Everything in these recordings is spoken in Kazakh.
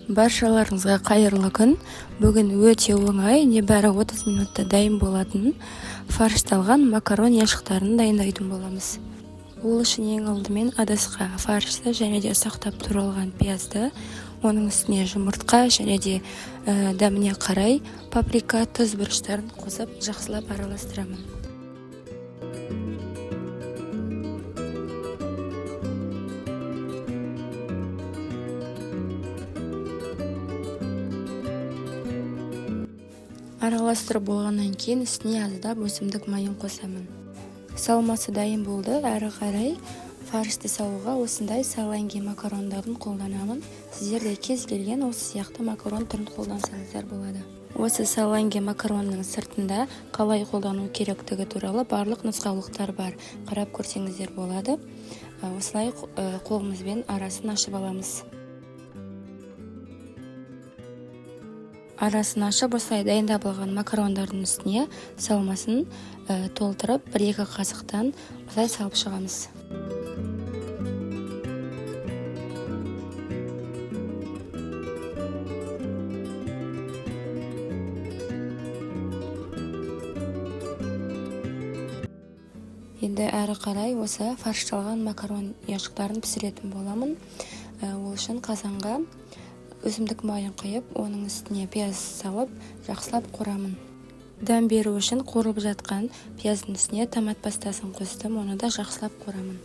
Баршаларыңызға қайырлы күн. Бүгін өте оңай, небәрі 30 минутта дайын болатын фаршталған макарон яшықтарын дайындайтын боламыз. Ол үшін ең алдымен ыдысқа фаршты және де ұсақтап туралған пиязды, оның үстіне жұмыртқа және де дәміне қарай паприка, тұз бұрыштарын қосып жақсылап араластырамын. Араластырып болғаннан кейін үстіне аздап өсімдік майын қосамын. Салмасы дайын болды, әрі қарай фаршты салуға осындай саланги макарондарын қолданамын. Сіздер де кез келген осы сияқты макарон түрін қолдансаңыздар болады. Осы саланги макаронның сыртында қалай қолдану керектігі туралы барлық нұсқаулықтар бар. Қарап көрсеңіздер болады. Осылай қолымызбен арасын ашып аламыз. Арасын ашып, осылай дайындап алған макарондардың үстіне салмасын толтырып, 1-2 қасықтан осылай салып шығамыз. Енді әрі қарай осы фаршталған макарон яшықтарын пісіретін боламын. Ол үшін қазанға өсімдік майын құйып, оның үстіне пияз салып, жақсылап қурамын. Дәм беру үшін қуырылып жатқан пияздың үстіне томат пастасын қостым, оны да жақсылап қурамын.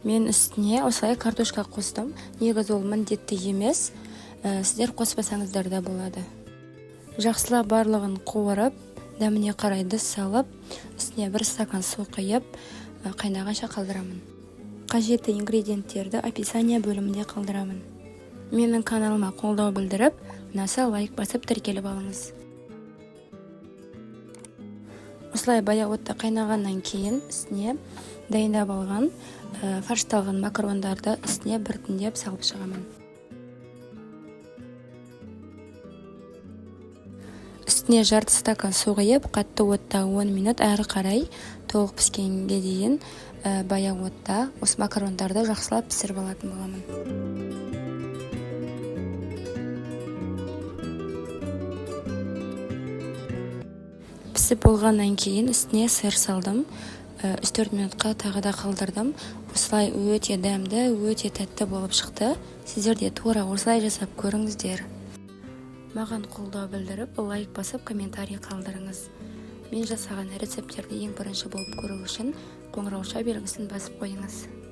Мен үстіне осылай картошка қостым. Негізі ол міндетті емес, сіздер қоспасаңыздар да болады. Жақсылап барлығын қуырып, дәміне қарай тұз салып, үстіне 1 стакан су құйып, қайнағанша қалдырамын. Қажетті ингредиенттерді описание бөлімінде қалдырамын. Менің каналыма қолдау білдіріп, ұнаса лайк басып тіркеліп алыңыз. Осылай баяу отта қайнағаннан кейін үстіне дайындап алған фаршталған макарондарды үстіне біртіндеп салып шығамын. Үстіне жарты стакан су құйып, қатты отта 10 минут әрі қарай толық піскенге дейін баяу отта осы макарондарды жақсылап пісіріп алатын боламын. Пісіп болғаннан кейін үстіне сыр салдым. 3-4 минутқа тағы да қалдырдым. Осылай өте дәмді, өте тәтті болып шықты. Сіздер де тура осылай жасап көріңіздер. Маған қолдау білдіріп, лайк басып, комментарий қалдырыңыз. Мен жасаған рецепттерді ең бірінші болып көру үшін қоңырауша белгісін басып қойыңыз.